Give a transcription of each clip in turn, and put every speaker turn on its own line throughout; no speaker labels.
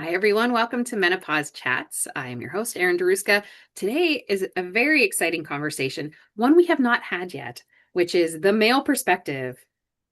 Hi, everyone. Welcome to Menopause Chats. I am your host, Erin. Today is a very exciting conversation, one we have not had yet, which is the male perspective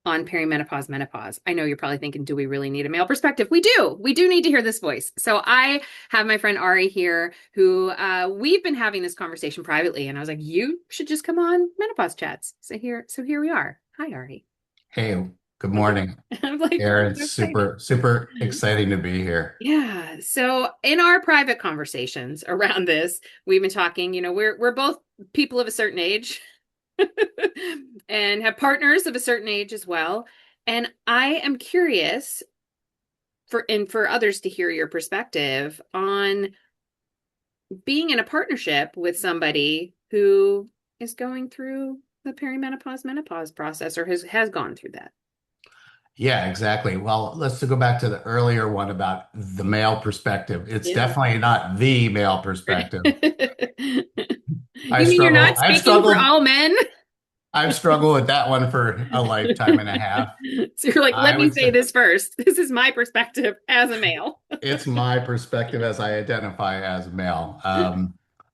on perimenopause, menopause. I know you're probably thinking, do we really need a male perspective? We do. We do need to hear this voice. So I have my friend Ari here, who we've been having this conversation privately, and I was like, you should just come on Menopause Chats. So here we are. Hi, Ari.
Hey, good morning,
I'm like, I'm
Aaron.
so excited.
Super exciting to be here.
Yeah. So in our private conversations around this, we've been talking, we're both people of a certain age and have partners of a certain age as well. And I am curious for others to hear your perspective on being in a partnership with somebody who is going through the perimenopause menopause process or has gone through that.
Yeah, exactly. Well, let's go back to the earlier one about the male perspective. It's
Yeah.
definitely not the male perspective. I
You mean you're
struggle,
not
I've
speaking for
struggled,
all men?
I've struggled with that one for a lifetime and a half.
So you're like, let
I
me
would
say
say
this first. This is my perspective as a male.
it's my perspective as I identify as male.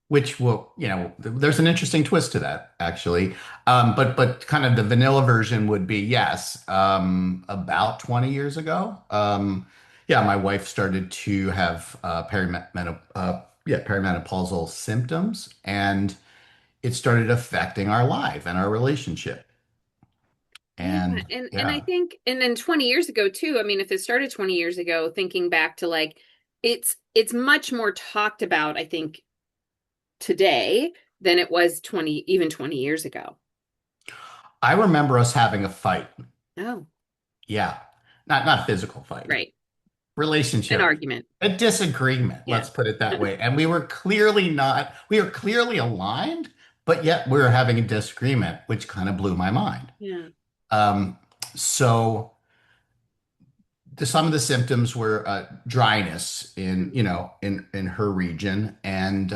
Which will, there's an interesting twist to that actually. But kind of the vanilla version would be yes. About 20 years ago, yeah, my wife started to have perimenopausal symptoms, and it started affecting our life and our relationship.
Yeah,
And
and I
yeah,
think and then 20 years ago too, I mean if it started 20 years ago, thinking back to like it's much more talked about, I think, today than it was 20 years ago.
I remember us having a fight.
Oh,
Yeah, not physical fight.
right. An
Relationship,
argument.
a disagreement,
Yeah.
let's put it that way. And we were clearly aligned, but yet we were having a disagreement, which kind of blew my mind.
Yeah.
Um, so some of the symptoms were dryness in,
Mhm.
in her region. And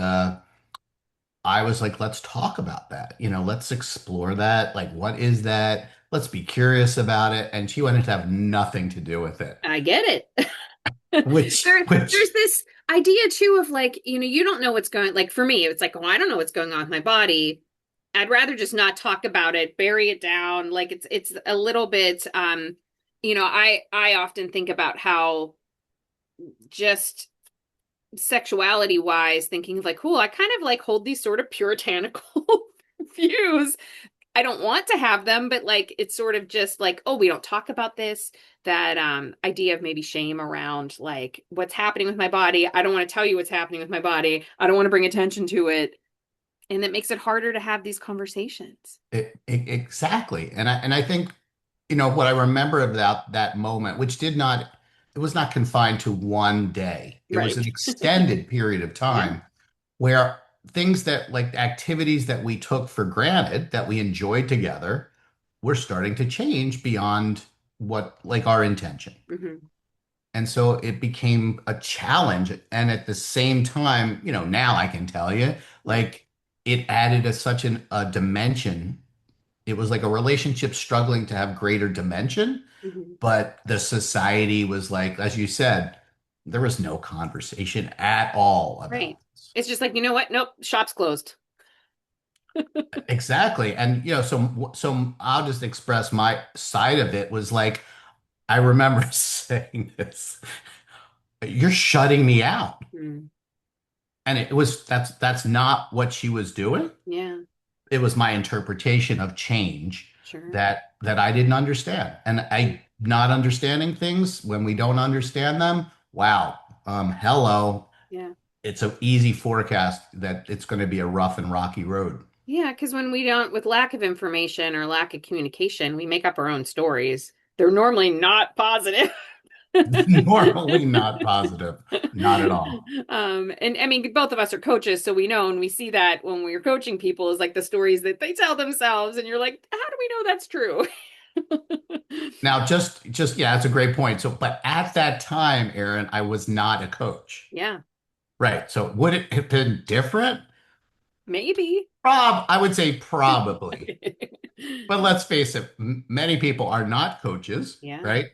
I was like, let's talk about that. Let's explore that. Like, what is that? Let's be curious about it. And she wanted to have nothing to do with it,
I get it.
which,
There's this idea too of like, you don't know what's going, like for me, it's like, oh, I don't know what's going on with my body. I'd rather just not talk about it, bury it down. Like it's a little bit I often think about how just sexuality wise, thinking of like, cool, I kind of like hold these sort of puritanical views. I don't want to have them, but like it's sort of just like, oh, we don't talk about this. That idea of maybe shame around like what's happening with my body. I don't want to tell you what's happening with my body. I don't want to bring attention to it. And it makes it harder to have these conversations.
exactly. And I think, what I remember about that moment, which it was not confined to one day. It was
Right.
an extended period of
Yeah.
time where things that like activities that we took for granted that we enjoyed together were starting to change beyond what like our intention.
Hmm.
And so it became a challenge. And at the same time, now I can tell you,
Yeah.
like it added a dimension. It was like a relationship struggling to have greater dimension,
Hmm.
but the society was like, as you said, there was no conversation at all
Right.
about this.
It's just like, you know what? Nope, shop's closed.
Exactly. And so I'll just express my side of it was like I remember saying this, you're shutting me out.
Mm.
And that's not what she was doing.
Yeah,
It was my interpretation of change
sure.
that I didn't understand. And
Yeah.
I not understanding things when we don't understand them, wow. Hello.
Yeah.
It's an easy forecast that it's going to be a rough and rocky road.
Yeah, because when we don't, with lack of information or lack of communication, we make up our own stories. They're normally not positive.
Normally not positive, not at all.
And I mean, both of us are coaches, so we know and we see that when we're coaching people is like the stories that they tell themselves, and you're like, how do we know that's true?
Now, just yeah, that's a great point. So, but at that time, Aaron, I was not a coach.
Yeah,
Right. So would it have been different?
maybe.
I would say probably. But let's face it, many people are not coaches,
Yeah.
right?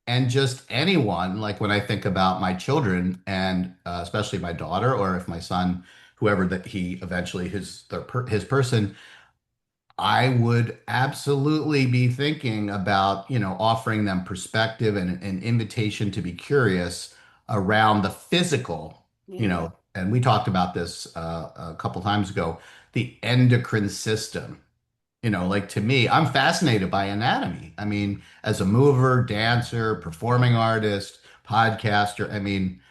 And just anyone, like when I think about my children and especially my daughter, or if my son, whoever that he eventually his person, I would absolutely be thinking about, offering them perspective and an invitation to be curious around the physical,
Yeah.
and we talked about this a couple times ago, the endocrine system. Like to me, I'm fascinated by anatomy. I mean, as a mover, dancer, performing artist, podcaster, I mean,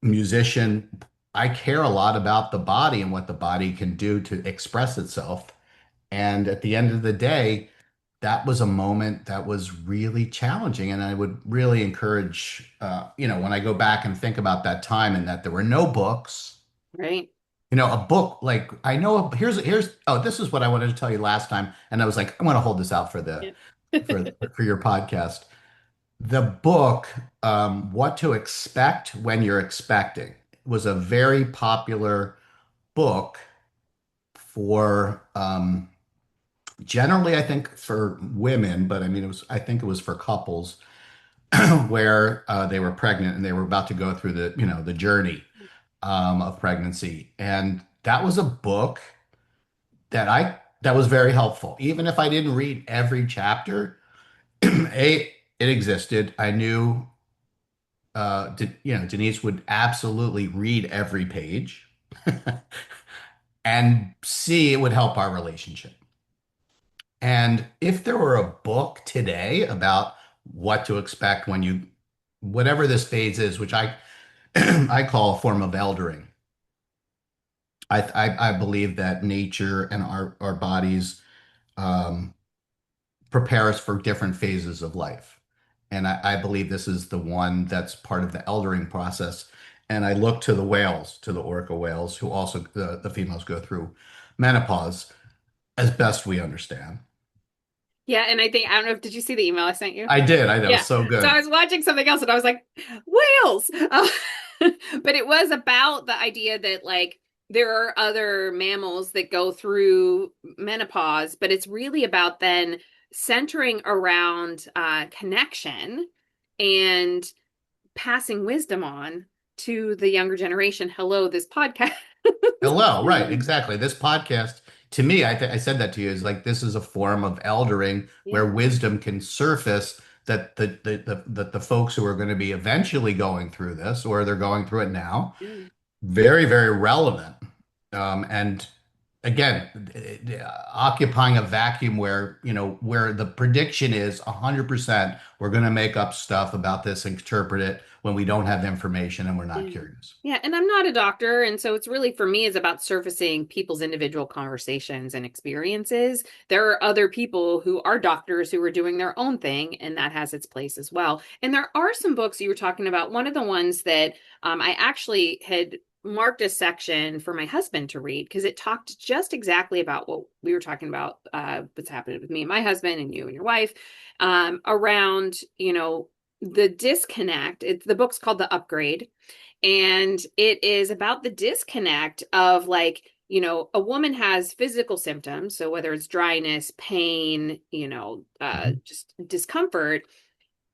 musician, I care a lot about the body and what the body can do to express itself. And at the end of the day, that was a moment that was really challenging. And I would really encourage, when I go back and think about that time and that there were no books,
Right.
a book like I know oh, this is what I wanted to tell you last time. And I was like, I'm going to hold this out for
Yeah.
for your podcast. The book, What to Expect When You're Expecting, was a very popular book for, generally, I think for women, but I mean, I think it was for couples where they were pregnant and they were about to go through the journey of pregnancy. And that was a book that was very helpful. Even if I didn't read every chapter, it existed. I knew, Denise would absolutely read every page and see it would help our relationship. And if there were a book today about what to expect when whatever this phase is, which I I call a form of eldering, I believe that nature and our bodies um, prepare us for different phases of life, and I believe this is the one that's part of the eldering process. And I look to the whales, to the orca whales, who also the females go through menopause as best we understand.
Yeah, and I don't know if did you see the email I sent you?
I did. I know.
Yeah.
So
So I
good.
was watching something else and I was like, whales. But it was about the idea that like there are other mammals that go through menopause, but it's really about then centering around connection and passing wisdom on to the younger generation. Hello, this podcast.
Hello, right, exactly. This podcast, to me, I said that to you, is like this is a form of eldering where
Yeah.
wisdom can surface that the folks who are going to be eventually going through this, or they're going through it now,
Yeah.
very, very relevant. And again, occupying a vacuum where the prediction is 100% we're going to make up stuff about this and interpret it when we don't have information and we're not
Yeah.
curious.
Yeah, and I'm not a doctor, and so it's really for me is about surfacing people's individual conversations and experiences. There are other people who are doctors who are doing their own thing, and that has its place as well. And there are some books you were talking about. One of the ones that I actually had marked a section for my husband to read because it talked just exactly about what we were talking about, what's happening with me and my husband and you and your wife, around, the disconnect. The book's called The Upgrade, and it is about the disconnect of like, a woman has physical symptoms. So whether it's dryness, pain,
Mhm.
just discomfort,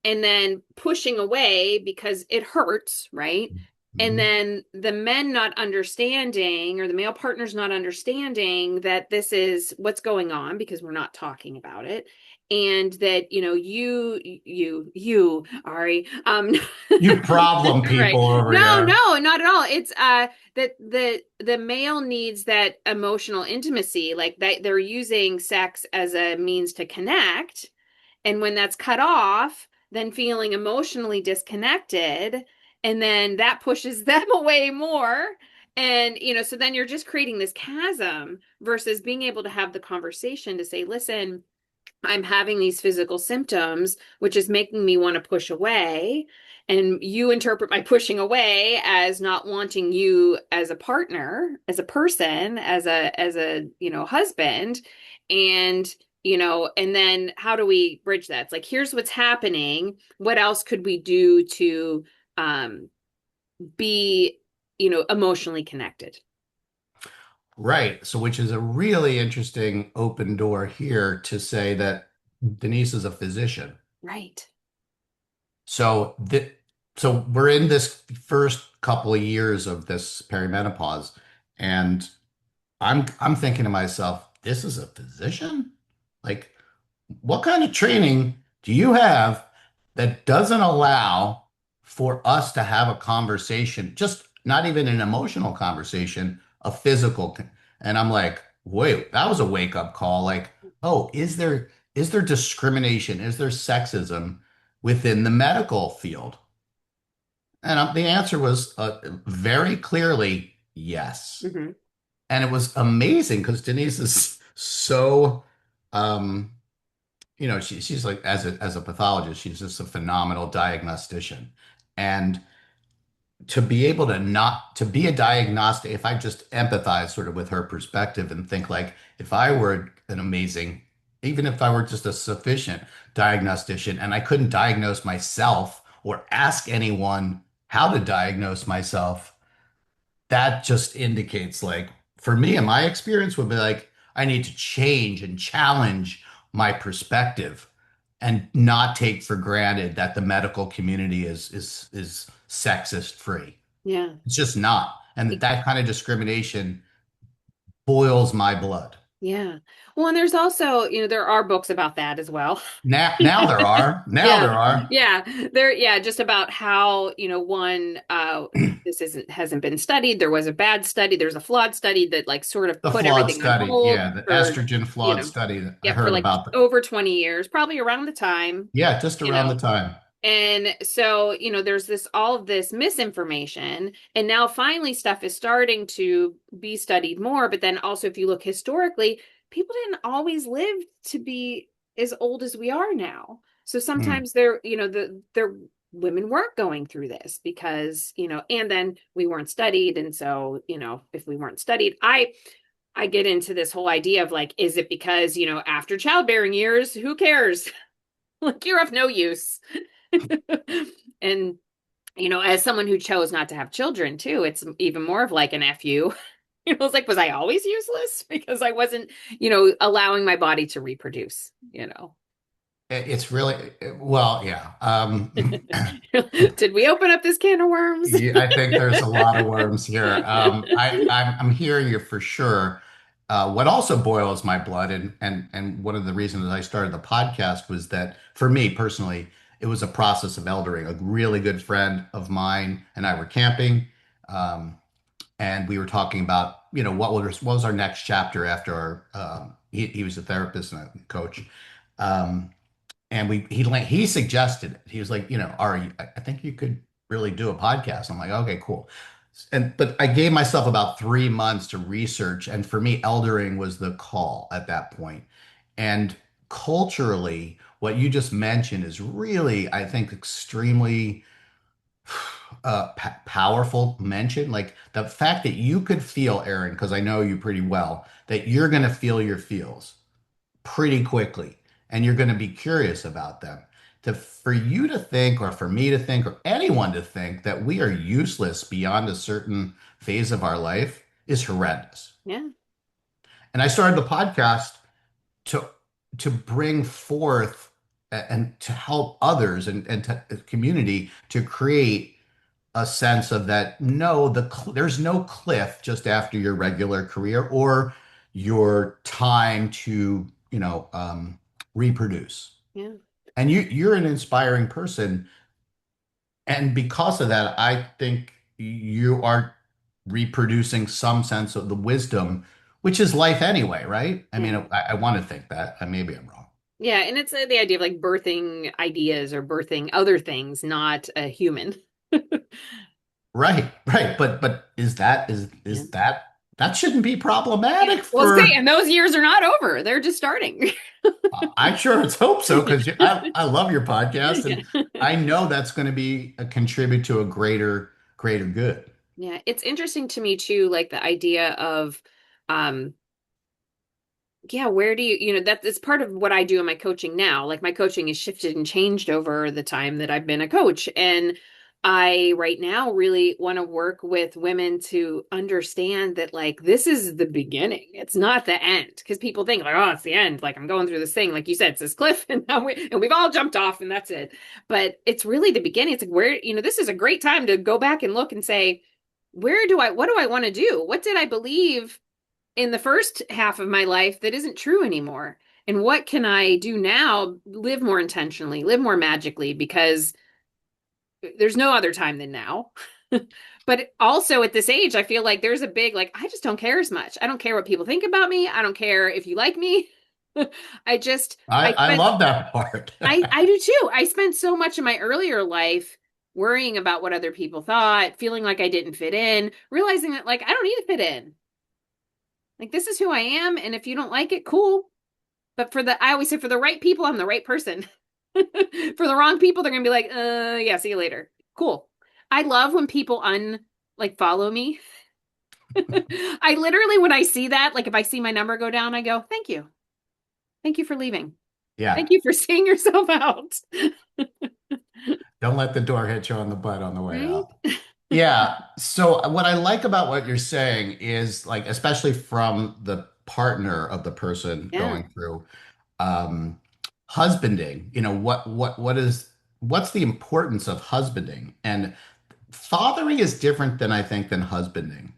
and then pushing away because it hurts, right? And
Mhm.
then the men not understanding, or the male partners not understanding that this is what's going on because we're not talking about it. And that, you, Ari,
You problem
right.
people over
No,
here.
no, not at all. It's that the male needs that emotional intimacy, like that they're using sex as a means to connect, and when that's cut off, then feeling emotionally disconnected, and then that pushes them away more. And, so then you're just creating this chasm versus being able to have the conversation to say, listen, I'm having these physical symptoms, which is making me want to push away. And you interpret my pushing away as not wanting you as a partner, as a person, as a, husband. And, and then how do we bridge that? It's like, here's what's happening. What else could we do to um, be, emotionally connected?
Right. So, which is a really interesting open door here to say that Denise is a physician.
Right.
So so we're in this first couple of years of this perimenopause, and I'm thinking to myself, this is a physician? Like, what kind of training do you have that doesn't allow for us to have a conversation, just not even an emotional conversation, a physical? And I'm like, wait, that was a wake-up call. Like, oh, is there discrimination? Is there sexism within the medical field? And the answer was very clearly yes.
Hmm.
And it was amazing because Denise is so, um, she's like as a pathologist, she's just a phenomenal diagnostician. And to be able to not to be a diagnostic, if I just empathize sort of with her perspective and think like if I were an amazing, even if I were just a sufficient diagnostician and I couldn't diagnose myself or ask anyone how to diagnose myself, that just indicates like for me and my experience would be like I need to change and challenge my perspective and not take for granted that the medical community is sexist free.
Yeah.
It's just not. And that kind of discrimination boils my blood.
Yeah. Well, and there's also, there are books about that as well.
Now there are. Now
Yeah.
there are.
Yeah. Yeah, just about how, this hasn't been studied. There was a bad study. There's a flawed study that like sort of
The
put
flawed
everything on
study.
hold
Yeah, the
for,
estrogen
you
flawed
know,
study that I
yeah, for
heard
like
about.
over 20 years, probably around the time,
Yeah, just
you
around the
know.
time.
And so, there's all of this misinformation. And now finally stuff is starting to be studied more. But then also, if you look historically, people didn't always live to be as old as we are now. So
Hmm.
sometimes their women weren't going through this because, and then we weren't studied. And so, if we weren't studied, I get into this whole idea of like, is it because, after childbearing years, who cares? Like you're of no use. And as someone who chose not to have children too, it's even more of like an FU. It's like, was I always useless? Because I wasn't, allowing my body to reproduce,
It's really well, yeah.
Did we open up this can of worms?
Yeah, I think there's a lot of worms here. I'm hearing you for sure. What also boils my blood, and one of the reasons I started the podcast was that for me personally, it was a process of eldering. A really good friend of mine and I were camping, um, and we were talking about, what was our next chapter after our. He was a therapist and a coach. Um, and he suggested it. He was like, Ari, I think you could really do a podcast. I'm like, okay, cool. But I gave myself about 3 months to research, and for me, eldering was the call at that point. And culturally, what you just mentioned is really, I think, extremely powerful mention. Like the fact that you could feel, Aaron, because I know you pretty well, that you're going to feel your feels pretty quickly and you're going to be curious about them. For you to think, or for me to think, or anyone to think that we are useless beyond a certain phase of our life is horrendous.
Yeah,
And I started the podcast to bring forth and to help others and to the community to create a sense of that no, there's no cliff just after your regular career or your time to reproduce.
yeah,
And you're an inspiring person, and because of that I think you are reproducing some sense of the wisdom, which is life anyway, right? I
yeah.
mean, I want to think that, and maybe I'm wrong.
Yeah, and it's the idea of like birthing ideas or birthing other things, not a human.
Right, but
Yeah.
is that shouldn't be
Yeah.
problematic
Well, say,
for.
and those years are not over. They're just starting.
I sure hope so because I love your podcast
Yeah.
and I know that's going to be a contribute to a greater good.
Yeah, it's interesting to me too, like the idea of, um, yeah, where do that is part of what I do in my coaching now. Like my coaching has shifted and changed over the time that I've been a coach. And I right now really want to work with women to understand that like this is the beginning. It's not the end. Because people think like, oh, it's the end. Like I'm going through this thing, like you said, it's this cliff, and we've all jumped off, and that's it. But it's really the beginning. It's like where, this is a great time to go back and look and say, what do I want to do? What did I believe in the first half of my life that isn't true anymore? And what can I do now? Live more intentionally, live more magically, because there's no other time than now. But also at this age, I feel like there's a big, like, I just don't care as much. I don't care what people think about me. I don't care if you like me. I just, I
I
spent,
love that part.
I do too. I spent so much of my earlier life worrying about what other people thought, feeling like I didn't fit in, realizing that, like, I don't need to fit in. Like, this is who I am. And if you don't like it, cool. But I always say, for the right people, I'm the right person. For the wrong people, they're gonna be like, yeah, see you later. Cool. I love when people like follow me. I literally, when I see that, like if I see my number go down, I go, thank you. Thank you for leaving.
Yeah.
Thank you for seeing yourself out.
Don't let the door hit you on the butt on the way
Right?
out. Yeah. So what I like about what you're saying is like, especially from the partner of the person
Yeah.
going through um, husbanding, what's the importance of husbanding? And fathering is different than I think than husbanding.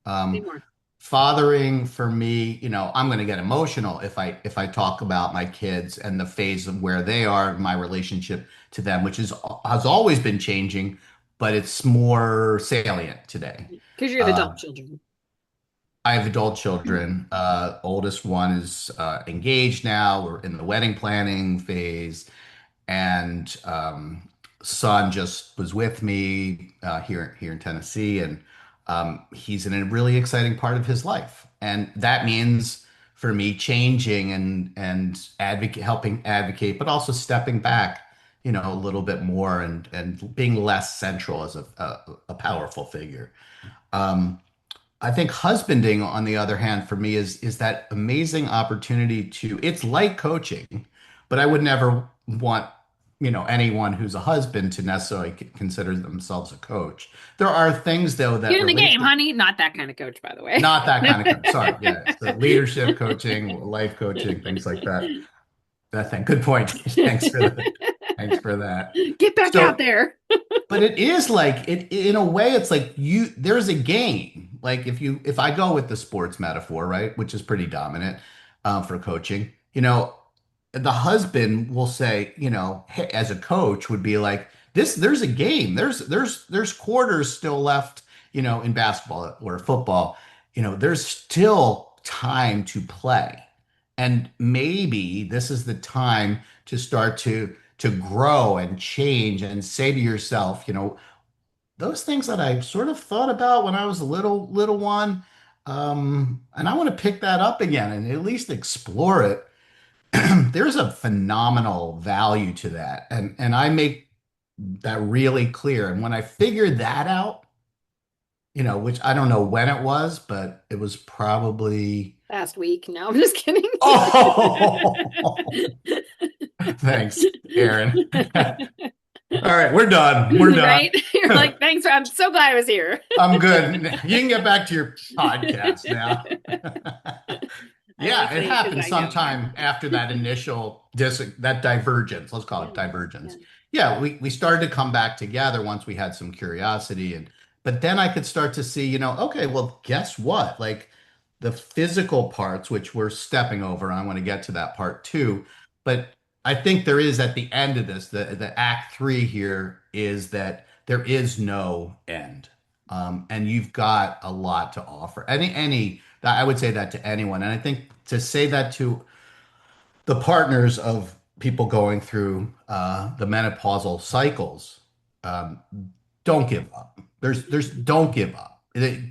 Say
Um,
more.
Fathering for me, I'm going to get emotional if I talk about my kids and the phase of where they are, my relationship to them, which has always been changing, but it's more salient today.
Because you're the
Uh,
adult children.
I have adult children. Oldest one is engaged now. We're in the wedding planning phase, and son just was with me here in Tennessee, and he's in a really exciting part of his life, and that means for me changing and helping advocate, but also stepping back, a little bit more and being less central as a powerful figure. Um, I think husbanding, on the other hand, for me is that amazing opportunity it's like coaching, but I would never want, anyone who's a husband to necessarily consider themselves a coach. There are things though
Get
that
in the
relate
game,
to
honey. Not that kind of coach, by the way.
not that kind of coach. Sorry, yeah, it's the leadership coaching, life coaching, things like that. That thing. Good point. Thanks for that.
Get back out
So
there.
but it is like in a way, it's like there's a game. Like if I go with the sports metaphor, right, which is pretty dominant for coaching, the husband will say, hey, as a coach would be like, there's a game. There's quarters still left, in basketball or football. There's still time to play. And maybe this is the time to start to grow and change and say to yourself, those things that I sort of thought about when I was a little one, and I want to pick that up again and at least explore it. There's a phenomenal value to that, and I make that really clear. And when I figured that out, which I don't know when it was, but it was probably
Last week. No, I'm just kidding.
oh, thanks, Aaron. All right, we're done. We're done.
Right? You're like, thanks. I'm so glad I was here.
I'm good. You can get back to your podcast now.
I only
Yeah, it
say it because
happened
I know
sometime after that initial that divergence. Let's call
Yeah.
it
Yeah.
divergence. Yeah, we started to come back together once we had some curiosity but then I could start to see, okay, well, guess what? Like the physical parts, which we're stepping over, I want to get to that part too. But I think there is at the end of this, the act three here is that there is no end. And you've got a lot to offer. I would say that to anyone. And I think to say that to the partners of people going through the menopausal cycles, um, don't give up. Don't give up.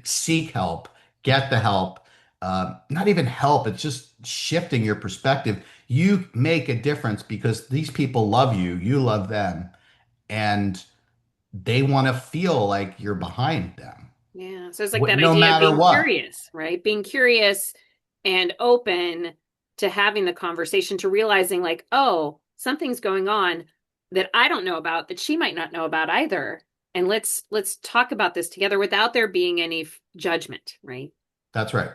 Seek help, get the help. Not even help, it's just shifting your perspective. You make a difference because these people love you, you love them, and they want to feel like you're behind them,
Yeah. So it's like that
no
idea of
matter
being
what.
curious, right? Being curious and open to having the conversation, to realizing, like, oh, something's going on. that I don't know about that she might not know about either. And let's talk about this together without there being any judgment, right?
That's right.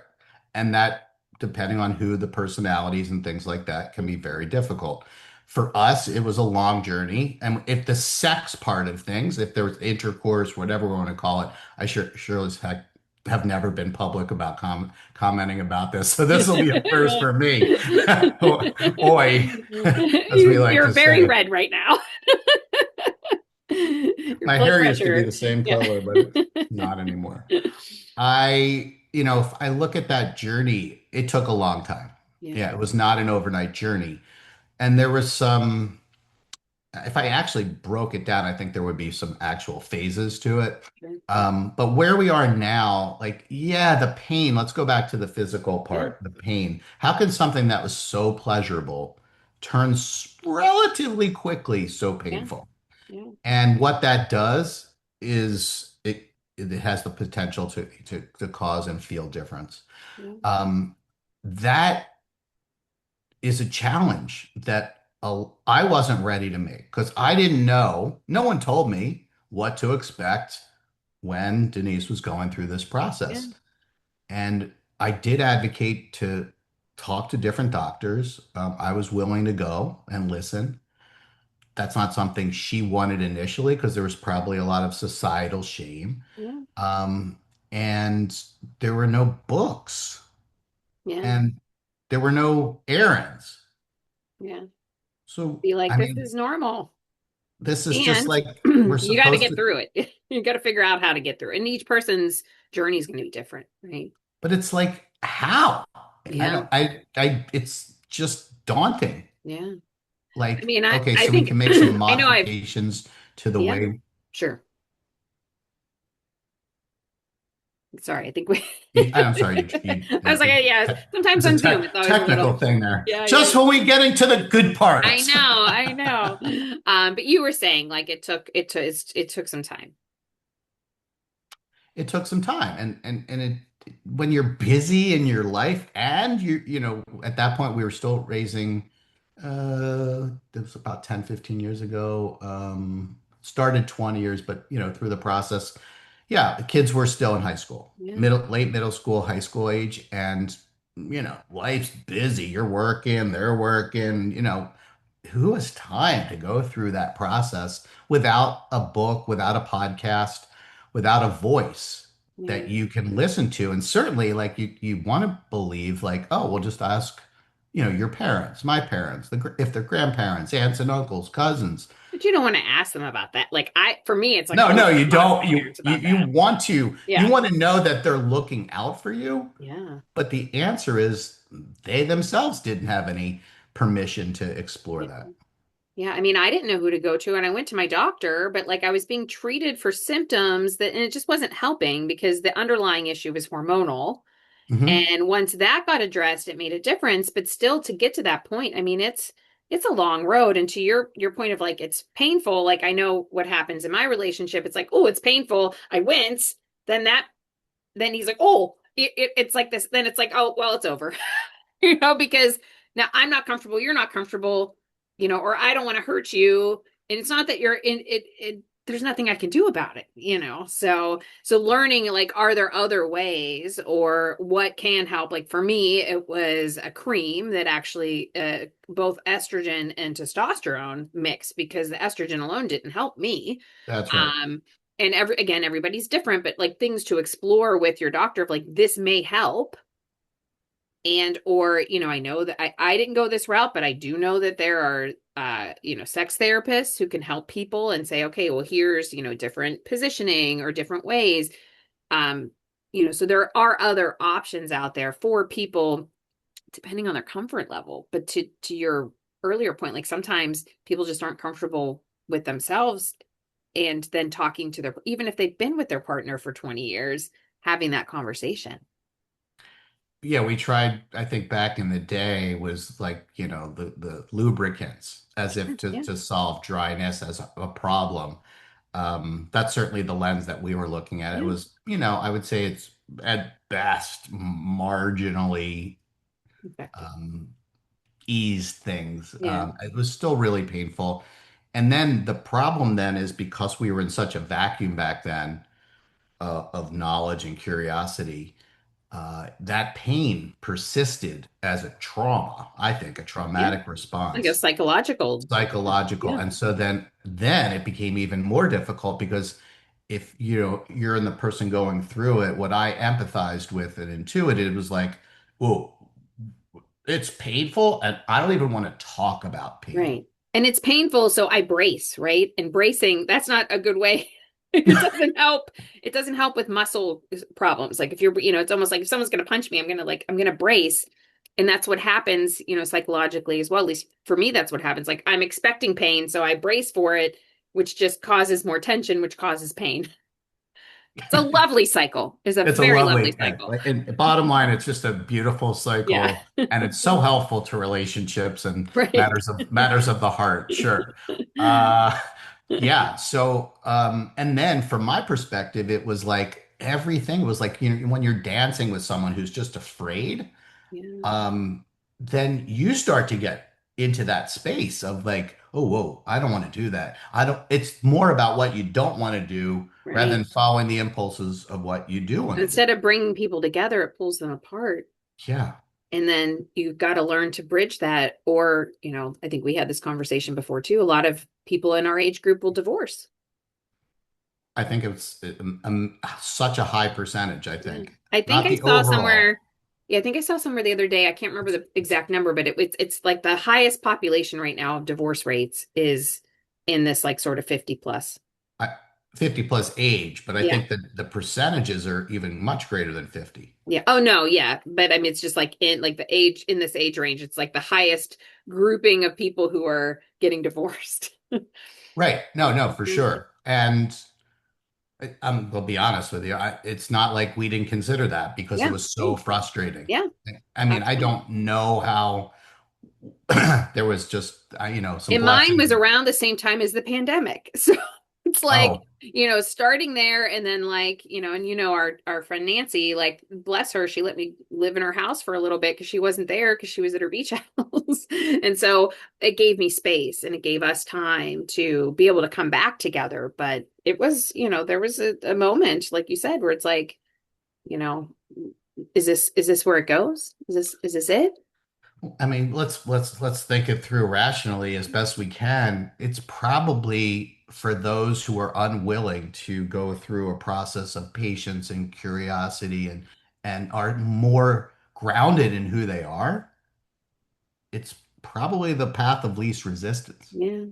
And that, depending on who the personalities and things like that, can be very difficult. For us, it was a long journey. And if the sex part of things, if there was intercourse, whatever we want to call it, I sure as heck have never been public about commenting about this. So this will be a first for me. Oi, as we like
You're
to
very
say.
red right now. Your
My
blood
hair used to be
pressure.
the same
Yeah.
color, but it's not anymore. If I look at that journey, it took a long time.
Yeah.
Yeah, it was not an overnight journey. And there was if I actually broke it down, I think there would be some actual phases to it.
Sure.
But where we are now, like, yeah, the pain, let's go back to the physical
Yeah.
part, the pain. How can something that was so pleasurable turn relatively quickly so
Yeah.
painful?
Yeah.
And what that does is it has the potential to cause and feel difference.
Yeah.
Um, that is a challenge that I wasn't ready to make because I didn't know. No one told me what to expect when Denise was going through this
Yeah.
process. And I did advocate to talk to different doctors. I was willing to go and listen. That's not something she wanted initially because there was probably a lot of societal shame.
Yeah.
Um, and there were no books
Yeah.
and there were no errands.
Yeah.
So,
Be like,
I
this
mean,
is normal.
this is just
And
like we're
you got to
supposed
get
to,
through it. You got to figure out how to get through it. And each person's journey is going to be different, right?
but it's like, how? I
Yeah.
don't, it's just daunting.
Yeah. I
Like,
mean,
okay,
I
so we
think
can make some
I know I've
modifications to the
yeah,
way.
sure. Sorry, I think we
I'm sorry,
I was like, yeah, sometimes
there's a
on Zoom it's always a
technical
little
thing there.
yeah, yeah.
Just when we getting to the good
I
parts.
know, I know. But you were saying like it took some time.
It took some time, and it when you're busy in your life, and at that point we were still raising. It was about 10, 15 years ago. Started 20 years, but through the process, yeah, the kids were still in high school,
Yeah.
late middle school, high school age, and life's busy. You're working, they're working, who has time to go through that process without a book, without a podcast, without a voice
Yeah.
that you can listen to? And certainly, like you want to believe, like, oh, we'll just ask, your parents, my parents, if they're grandparents, aunts and uncles, cousins.
But you don't want to ask them about that. Like for me, it's like I
No,
don't
no,
want
you
to talk to
don't.
my
You
parents
you
about
you
that.
want to you
Yeah.
want to know that they're looking out for you,
Yeah.
but the answer is they themselves didn't have any permission to explore
Yeah.
that.
Yeah, I mean, I didn't know who to go to, and I went to my doctor, but like I was being treated for symptoms and it just wasn't helping because the underlying issue was hormonal.
Hmm.
And once that got addressed, it made a difference. But still, to get to that point, I mean, it's a long road. And to your point of like it's painful, like I know what happens in my relationship. It's like, oh, it's painful. I wince. Then he's like, oh, it's like this. Then it's like, oh, well, it's over. Because now I'm not comfortable, you're not comfortable, or I don't want to hurt you. And it's not that you're in it, there's nothing I can do about it. So learning like, are there other ways or what can help? Like for me, it was a cream that actually both estrogen and testosterone mixed because the estrogen alone didn't help me.
That's right.
Um, and everybody's different, but like things to explore with your doctor of like this may help and or I know that I didn't go this route, but I do know that there are sex therapists who can help people and say, okay, well, here's different positioning or different ways. um so there are other options out there for people depending on their comfort level. But to your earlier point, like sometimes people just aren't comfortable with themselves, and then talking to their, even if they've been with their partner for 20 years, having that conversation.
Yeah, we tried, I think back in the day was like, the lubricants as if to
Yeah.
to solve dryness as a problem. That's certainly the lens that we were looking at. It
Yeah.
was, I would say it's at best marginally
Effective.
um, eased things.
Yeah.
It was still really painful. And then the problem then is because we were in such a vacuum back then of knowledge and curiosity, that pain persisted as a trauma, I think, a
Yeah.
traumatic
Like a
response,
psychological.
psychological.
Yeah.
And so then it became even more difficult because if you know you're in the person going through it, what I empathized with and intuited was like, oh, it's painful, and I don't even want to talk about pain.
Right. And it's painful, so I brace, right? And bracing, that's not a good way. It doesn't help. It doesn't help with muscle problems. Like if you're, it's almost like if someone's going to punch me, I'm going to brace. And that's what happens, psychologically as well. At least for me, that's what happens. Like I'm expecting pain, so I brace for it, which just causes more tension, which causes pain. It's a lovely cycle. It's a
It's a
very lovely
lovely,
cycle.
and bottom line, it's just a beautiful
Yeah.
cycle, and it's so helpful to relationships and
Right.
matters of the heart. Sure. Uh, yeah. So, and then from my perspective, it was like everything was like, when you're dancing with someone who's just afraid,
Yeah.
um, then you start to get into that space of like, oh, whoa, I don't want to do that. I don't, it's more about what you don't want to do rather
Right.
than following the impulses of what you do want to do.
Instead of bringing people together, it pulls them apart.
Yeah.
And then you've got to learn to bridge that. Or, I think we had this conversation before too. A lot of people in our age group will divorce.
I think it's such a high percentage, I
Yeah.
think.
I think
Not
I
the
saw
overall.
somewhere, yeah, I think I saw somewhere the other day. I can't remember the exact number, but it's like the highest population right now of divorce rates is in this like sort of 50 plus.
I, 50 plus age, but I
Yeah.
think that the percentages are even much greater than 50.
Yeah. Oh no, yeah. But I mean it's just like in like the age in this age range, it's like the highest grouping of people who are getting divorced.
Right. No, no, for
Mhm.
sure. And I'll be honest with you. It's not like we didn't consider that because it
Yeah.
was so
Right.
frustrating.
Yeah.
I mean, I
Absolutely.
don't know how there was just, some
And mine
blessings.
was around the same time as the pandemic. So it's like,
Oh,
starting there and then like, and our friend Nancy, like bless her, she let me live in her house for a little bit because she wasn't there because she was at her beach house. And so it gave me space and it gave us time to be able to come back together. But it was, there was a moment, like you said, where it's like, you know, is this where it goes? Is this it?
I mean, let's think it through rationally as best we can. It's probably for those who are unwilling to go through a process of patience and curiosity and are more grounded in who they are. It's probably the path of least resistance.
Yeah.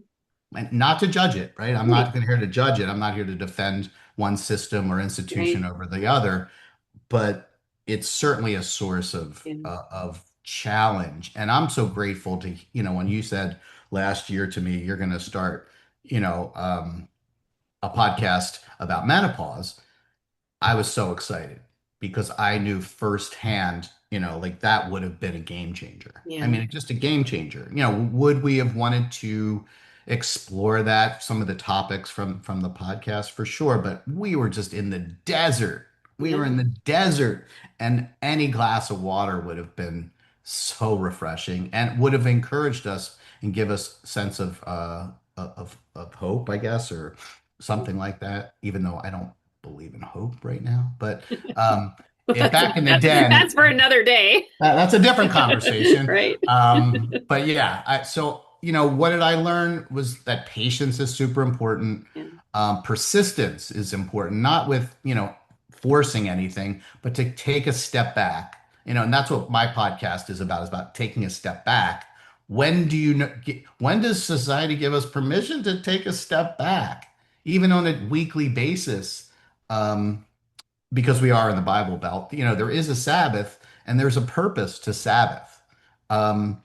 And not to judge it, right? I'm
Right.
not here to judge it. I'm not here to defend one system or institution
Right.
over the other, but it's certainly a source
Yeah.
of challenge. And I'm so grateful to, when you said last year to me, you're going to start, you know, um, a podcast about menopause. I was so excited because I knew firsthand, like that would have been a game changer. I
Yeah.
mean, just a game changer. Would we have wanted to explore that, some of the topics from the podcast for sure, but we were just in the desert. We were
Yeah.
in the desert, and any glass of water would have been so refreshing and would have encouraged us and give us a sense of hope, I guess, or something like that, even though I don't believe in hope right now. But um,
That's
back in the den,
that's for another day.
that's a different conversation.
Right.
But yeah, so what did I learn was that patience is super important.
Yeah.
Persistence is important, not with forcing anything, but to take a step back. And that's what my podcast is about taking a step back. When does society give us permission to take a step back, even on a weekly basis? Um, because we are in the Bible Belt, there is a Sabbath and there's a purpose to Sabbath. Um,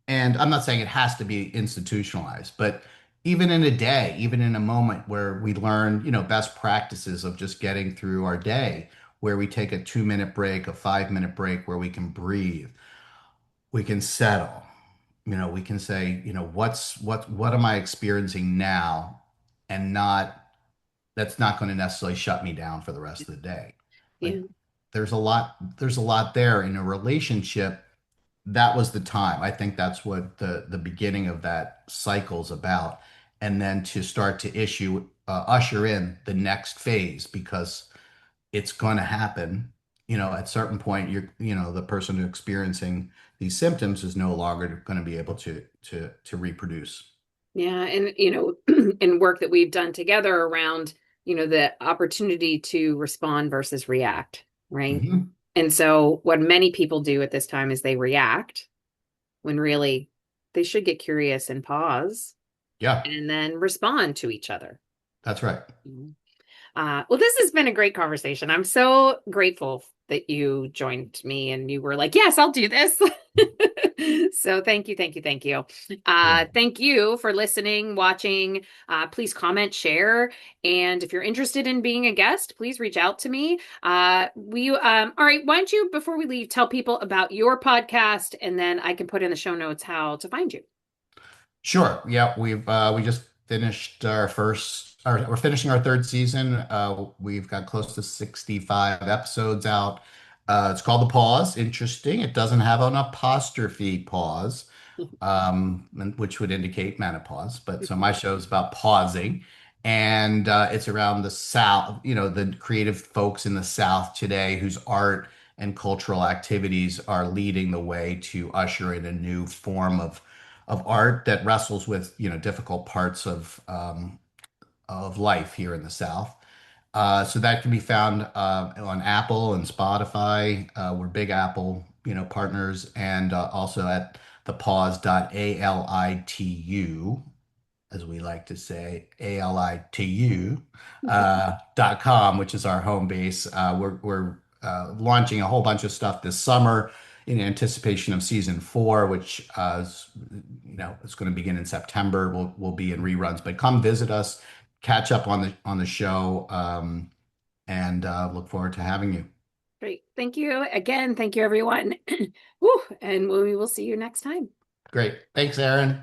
and I'm not saying it has to be institutionalized, but even in a day, even in a moment where we learn, best practices of just getting through our day, where we take a 2 minute break, a 5 minute break, where we can breathe, we can settle, we can say, what am I experiencing now? And that's not going to necessarily shut me down for the rest of the day. Like
Yeah.
there's a lot there in a relationship. That was the time. I think that's what the beginning of that cycle's about. and then to start to usher in the next phase because it's going to happen. At a certain point, the person who's experiencing these symptoms is no longer going to be able to reproduce.
Yeah, and in work that we've done together around, the opportunity to respond versus react, right?
Hmm.
And so what many people do at this time is they react when really they should get curious and pause
Yeah,
and then respond to each other.
that's right.
Well, this has been a great conversation. I'm so grateful that you joined me and you were like, yes, I'll do this. So thank you, thank you, thank you.
Yeah.
Thank you for listening, watching. Please comment, share. And if you're interested in being a guest, please reach out to me. All right, why don't you, before we leave, tell people about your podcast and then I can put in the show notes how to find you.
Sure. Yeah, we just finished we're finishing our third season. We've got close to 65 episodes out. It's called The Pause. Interesting. It doesn't have an apostrophe pause, which would indicate menopause. But so my show is about pausing, and it's around the South, the creative folks in the South today whose art and cultural activities are leading the way to usher in a new form of art that wrestles with, difficult parts of life here in the South. So that can be found on Apple and Spotify. We're big Apple, partners, and also at thepause.alitu, as we like to say, ALITU, .com, which is our home base. We're launching a whole bunch of stuff this summer in anticipation of season four, which is going to begin in September. We'll be in reruns, but come visit us, catch up on the show, and look forward to having you.
Great. Thank you again. Thank you, everyone. Woo, and we will see you next time.
Great. Thanks, Aaron.